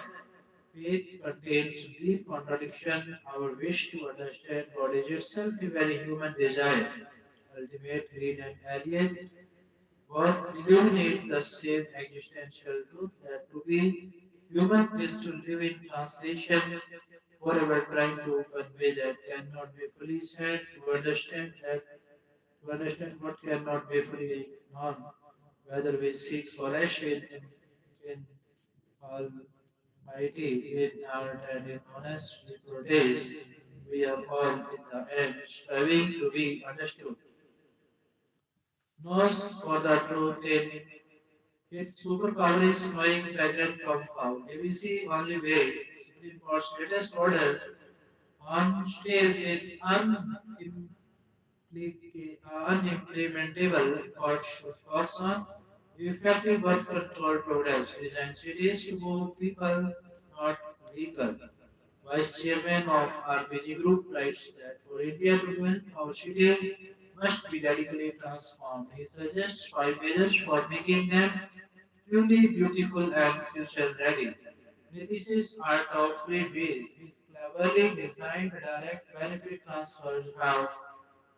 faith contains deep contradiction. Our wish to understand God is itself a very human desire. Ultimate, green, and alien both illuminate the same existential truth that to be human is to live in translation, forever trying to convey that cannot be fully said, to understand what cannot be fully known, whether we seek solace in Almighty, in art and in honest protest, we are all in the end striving to be understood. Knows for the truth in its superpower is knowing fragrant from foul. ABC only way, Supreme Court's latest order on stage is unimplementable. Court should focus on effective birth control programs designed cities to move people, not vehicles. Vice Chairman of RPG Group writes that for India to win, our city must be radically transformed. He suggests five measures for making them truly beautiful and future ready. Nitish's art of freeways, his cleverly designed direct benefit transfers have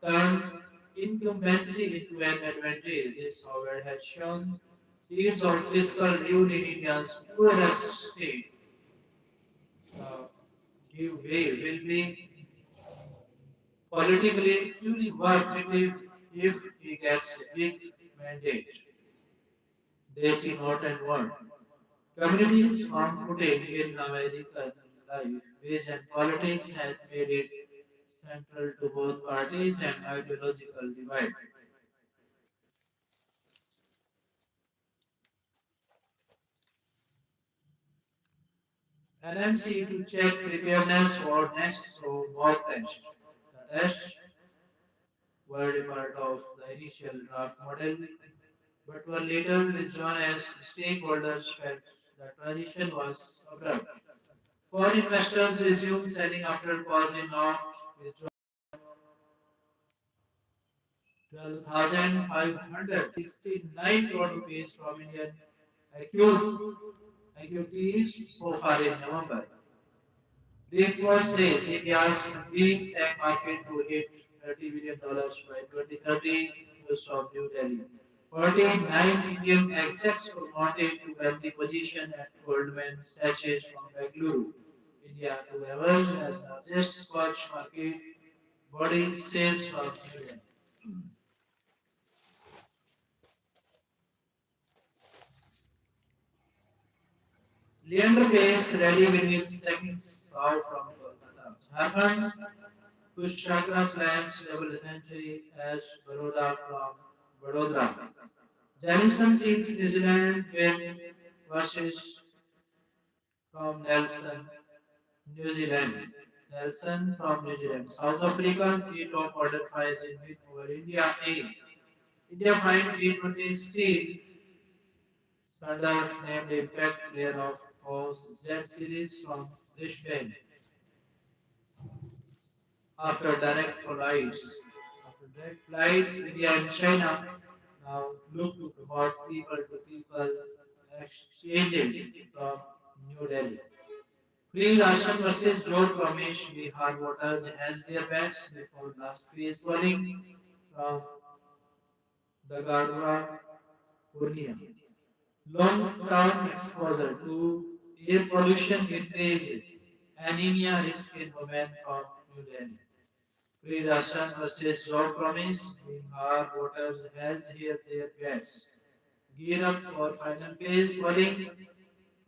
turned incumbency into an advantage. This, however, has shown seeds of fiscal ruin in India's poorest state. The give way will be politically truly worth it if he gets a big mandate. They see not and want. Communities on footing in American life, based and politics has made it central to both parties and ideological divide. NMC to check preparedness for next so mock test. The tests were a part of the initial draft model, but were later withdrawn as stakeholders felt the transition was abrupt. Foreign investors resumed selling after pausing not withdrawal 12,569 crore rupees from Indian equities so far in November. The report says India's deep tech market to hit $30 billion by 2030, news from New Delhi. 49 Indian execs promoted to empty position at Goldman Sachs from Bengaluru, India to emerge as the largest Scotch market body says from New Delhi. Leander Pace ready within seconds out from Kolkata. Jharkhand Kushchakra slams double century as Baroda from Vadodara. Jamison seals New Zealand win versus from Nelson, New Zealand. Nelson from New Zealand. South Africa, three top order fires in win over India A. India find T20 steel. Sanders named Impact Player of Z Series from Brisbane after direct flights. After direct flights, India and China now look to promote people-to-people exchanges from New Delhi. Free ration versus Joe Ramesh Bihar voters has their bets before last phase polling from the Gadwa Purnia. Long-term exposure to air pollution increases anemia risk in women from New Delhi. Free ration versus job promise. Bihar voters has here their bets. Gear up for final phase polling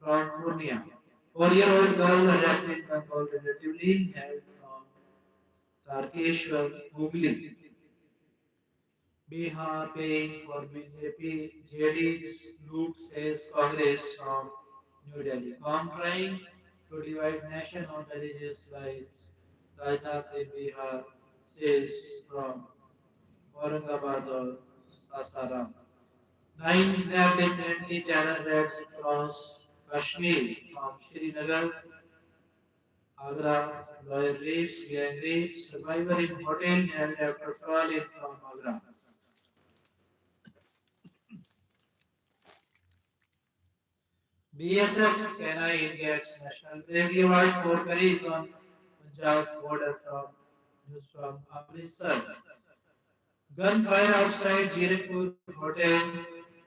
from Purnia. 4-year-old girl arrested in Bengal relatively held from Tarkeshwar Googly, Bihar paying for BJP JD's loot says Congress from New Delhi. Com trying to divide nation on religious lines. Rajnath in Bihar says from Aurangabad or Sasaram. Nine nabbed in anti-terror raids across Kashmir from Srinagar, Agra, lawyer rapes, gang rape, survivor in hotel held after fall in from Agra. BSF canine gets National Bravery Award for courage on Punjab border from news from Amritsar. Gunfire outside Jirakpur Hotel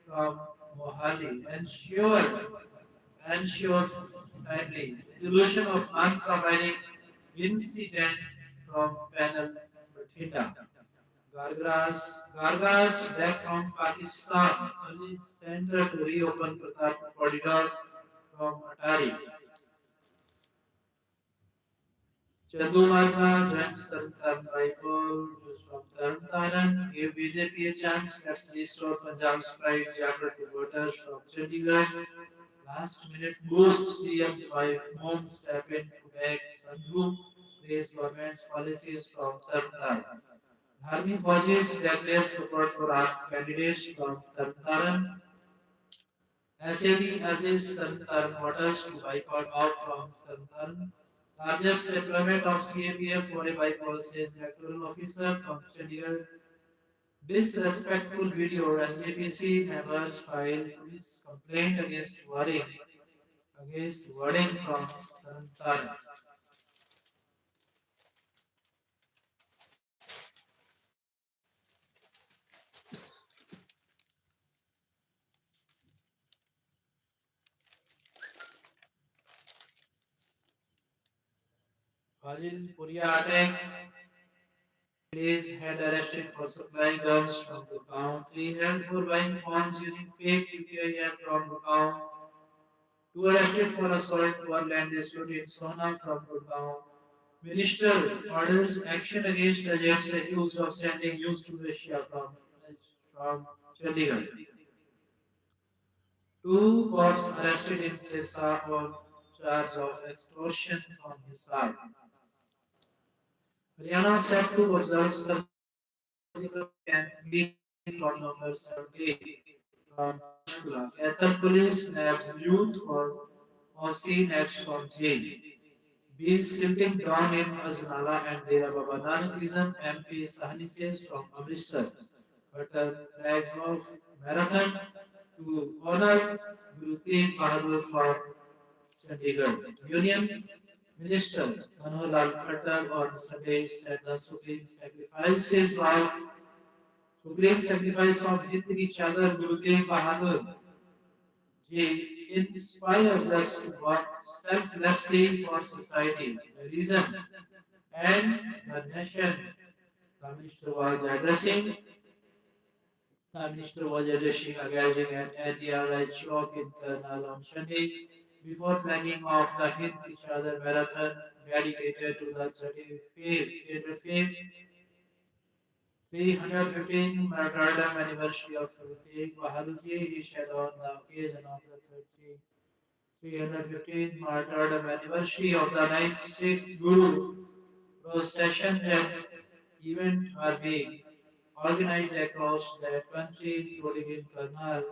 from Mohali. Ensure timely resolution of unsurviving incident from panel Bathinda. Gargas back from Pakistan. Urges center to reopen Pratap corridor from Atari. Chandumarga joins Tarn Rifle news from Tarn give BJP a chance. Let's restore Punjab's pride. Jagrati voters from Chandigarh. Last minute boost CM's wife Mom step in to back Sandhu. Praise government's policies from Tarn. Dharmi Fauji's declared support for our candidates from Tarn. SAD urges Tarn voters to boycott out from Tarn. Largest deployment of CAPF for a bypass says electoral officer from Chandigarh. Disrespectful video. SGPC members filed police complaint against wording from Taran. Fazil Puria attack. Police had arrested for supplying guns from Gurgaon. Three held for buying phones using fake UPI app from Gurgaon. Two arrested for assault over land dispute in Sona from Gurgaon. Minister orders action against agents accused of sending news to Russia from Chandigarh. Two cops arrested in Sisa on charge of extortion on Hisar. Haryana set to observe surgical camp week from November 17 from Panchkula. Qatar police nabs youth for OC nabs from jail. Bees sitting down in Aznala and Dera Baba Nanak MP Sahni says from Amritsar. Qatar flags of marathon to honor Guru Tegh Bahadur from Chandigarh. Union Minister Manohar Lal Khattar on Sunday said the Supreme sacrifice of Hind ki Chadar Guru Tegh Bahadur ji inspires us to work selflessly for society, the reason, and the nation. The minister was addressing The minister was addressing a gathering at NDRI Chowk in Karnal on Sunday before flagging off the Hind Ki Chadar Marathon dedicated to the 35th 315th martyrdom anniversary of Guru Tegh Bahadur Ji. He said on the occasion of the 315th martyrdom anniversary of the 96th Guru procession and event are being organized across the country, including in Karnal.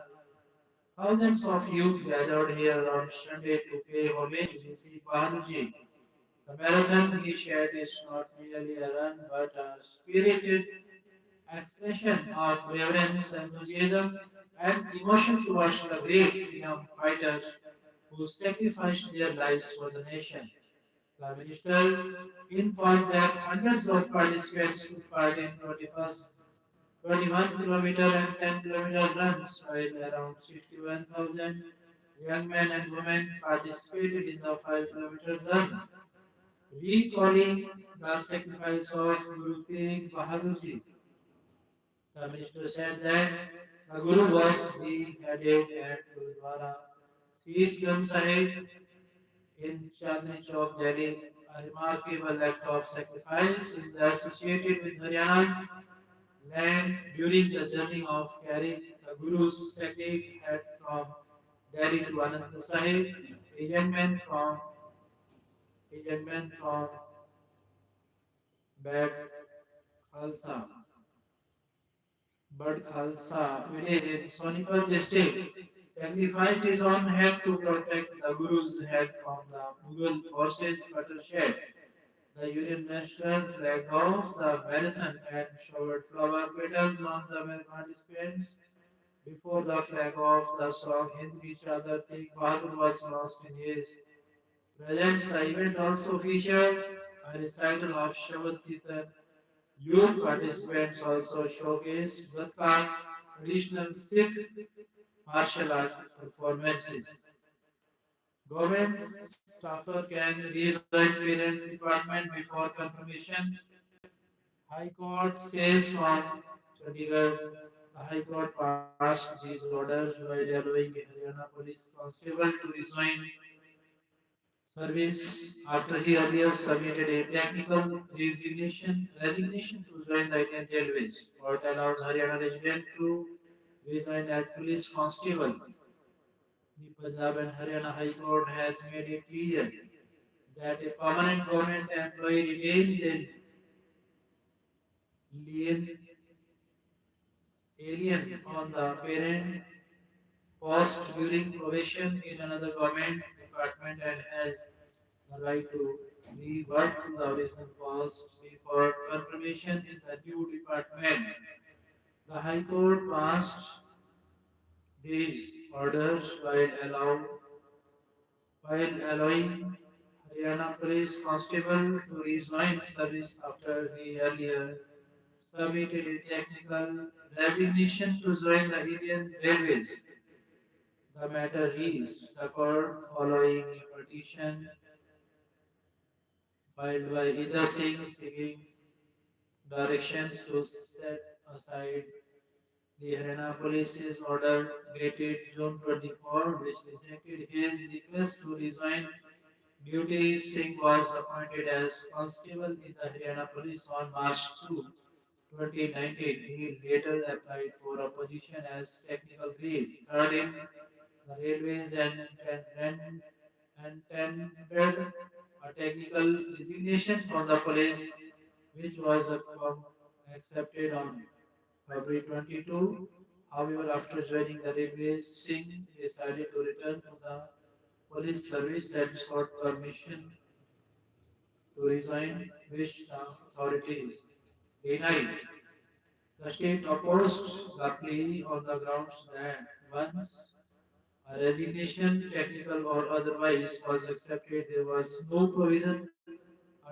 Thousands of youth gathered here on Sunday to pay homage to Guru Bahadur. The marathon, he shared, is not merely a run but a spirited expression of reverence, enthusiasm, and emotion towards the great freedom fighters who sacrificed their lives for the nation. The minister informed that hundreds of participants took part in 21 kilometer and 10 kilometer runs, while around 61,000 young men and women participated in the 5 kilometer run, recalling the sacrifice of Guru Tegh Bahadur Ji. The minister said that the Guru was beheaded at Gurudwara Shees Gun Sahib in Chandni Chowk, Delhi, a remarkable act of sacrifice is associated with Haryana land during the journey of carrying the Guru's sacred hat from Delhi to Anandpur Sahib. Agent men from agent men from Bad Khalsa, Bad Khalsa village in Sonipat district sacrificed his own head to protect the Guru's head from the Mughal forces' watershed. The Union National flagged off the marathon and showered flower petals on the participants. Before the flag off, the song Hind Ki Chadar Tegh Bahadur was lost in his presence. The event also featured a recital of Shabad Kirtan. Youth participants also showcased Gatka, traditional Sikh martial art performances. Government staffer can rejoin parent department before confirmation. High Court says from Chandigarh, the High Court passed these orders while allowing a Haryana police constable to resign service after he earlier submitted a technical resignation to join the Indian Railways. Court allowed Haryana resident to resign as police constable. The Punjab and Haryana High Court has made it clear that a permanent government employee retains a lien alien on the parent post during probation in another government department and has the right to revert to the original post before confirmation in the new department. The High Court passed these orders while allowing Haryana Police Constable to rejoin service after he earlier submitted a technical resignation to join the Indian Railways. The matter reached the court following a petition filed by Ida Singh seeking directions to set aside the Haryana Police's order dated June 24, which rejected his request to resign duty. Singh was appointed as constable in the Haryana Police on March 2, 2019. He later applied for a position as technical grade, third in the railways and tendered a technical resignation from the police, which was accepted on February 22. However, after joining the railways, Singh decided to return to the police service and sought permission to resign, which the authorities denied. The state opposed the plea on the grounds that once a resignation, technical or otherwise, was accepted, there was no provision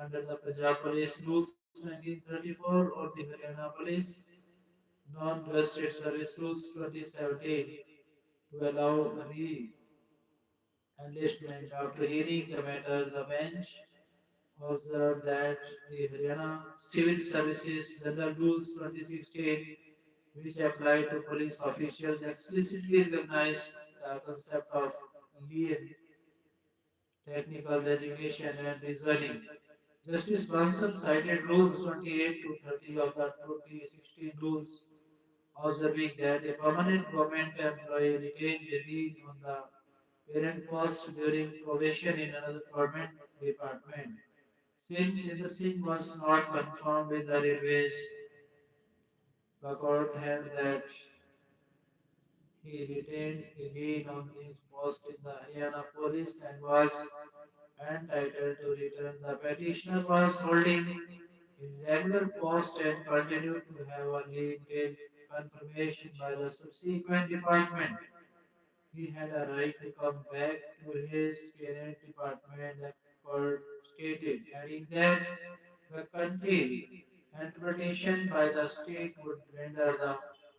under the Punjab Police Rules 1934 or the Haryana Police Non-Vested Service Rules 2017 to allow re-enlistment. After hearing the matter, the bench observed that the Haryana Civil Services General Rules 2016, which apply to police officials, explicitly recognize the concept of lien, technical resignation, and resigning. Justice Bansal cited Rules 28 to 30 of the 2016 rules, observing that a permanent government employee retained a lien on the parent post during probation in another government department. Since Inder Singh was not confirmed with the railways, the court held that he retained a lien on his post in the Haryana police and was entitled to return. The petitioner was holding a regular post and continued to have a lien till confirmation by the subsequent department. He had a right to come back to his parent department, the court stated, adding that the country interpretation by the state would render the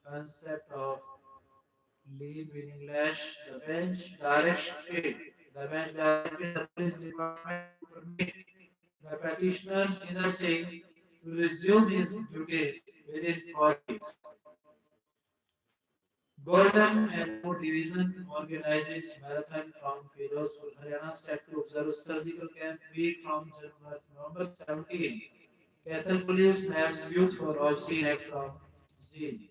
concept of lien meaningless. The bench directed the police department to permit the petitioner Inder Singh to resume his duties within 4 weeks. Golden Arrow Division organizes marathon from Firozpur, Haryana, set to observe surgical camp week from November 17. Catholic police nabs youth for obscene act from Zee.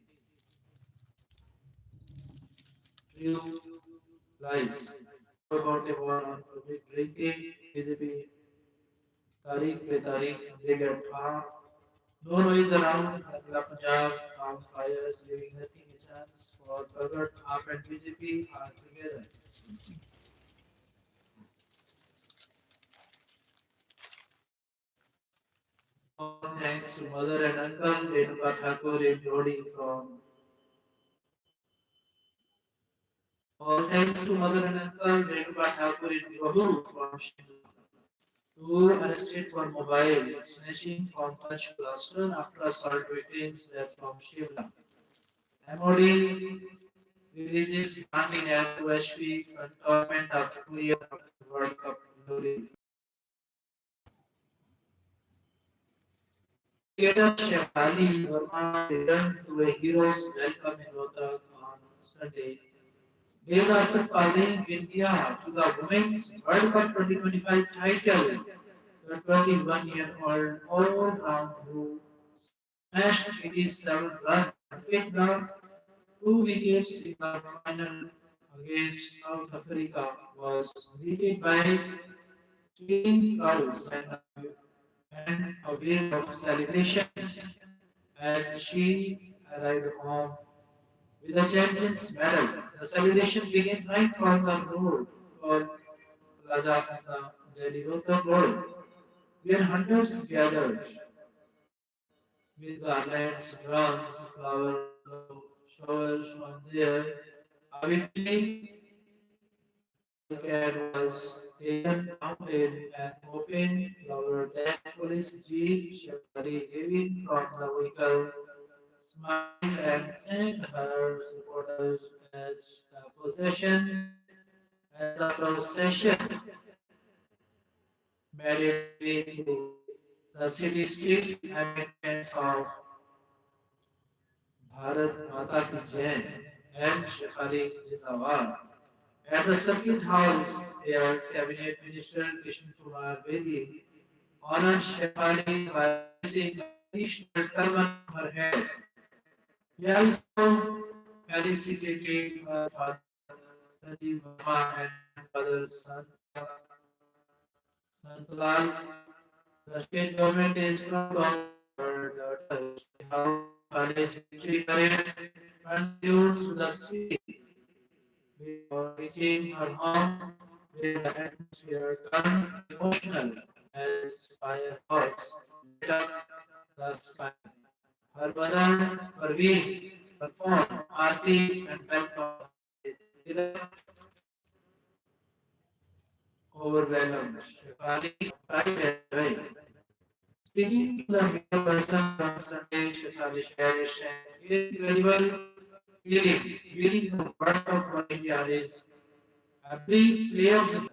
True lies. About a war on public drinking, BJP, Tariq pe Tariq, they get harm. No noise around Punjab, calm fires, leaving nothing a chance for Bhagat, AAP and BJP are together. All thanks to mother and uncle, Renuka Thakur in Jodi from. All thanks to mother and uncle, Renuka Thakur in Johur from Shimla. Two arrested for mobile snatching from Panchkula, stern after assault victims death from Shimla. MOD releases demanding at 2 HP cantonment after 2 years after World Cup glory. Cricketer Shefali Verma returned to a hero's welcome in Rohtak on Sunday. Days after calling India to the Women's World Cup 2025 title, the 21-year-old all-round who smashed 87 runs and picked up 2 wickets in the final against South Africa was greeted by cheering crowds and a wave of celebrations as she arrived home with the champion's medal. The celebration began right from the road called Plaza on the Delhi Rohtak Road, where hundreds gathered with garlands, drums, flowers, showers on there. A victory barricade was taken down in an open flower deck. Police jeep Shefali leaving from the vehicle smiled and thanked her supporters as the procession made its way through the city streets amid chants of Bharat Mata Ki Jai and Shefali Zindabad. At the Circuit House, their Cabinet Minister Krishna Kumar Bedi honored Shefali by placing a traditional turban on her head. He also felicitated her father Sanjeev Verma and grandfather Santlal. The state government is proud of her daughter. How Shefali's victory parade continues to the city before reaching her home, where the atmosphere turned emotional as fireworks lit up the sky. Her mother, Parveen, performed Aarti and welcomed her. Overwhelmed, Shefali pride and joy. Speaking to the media person on Sunday, Shefali shared an incredible feeling. Winning the World Cup for India is every player's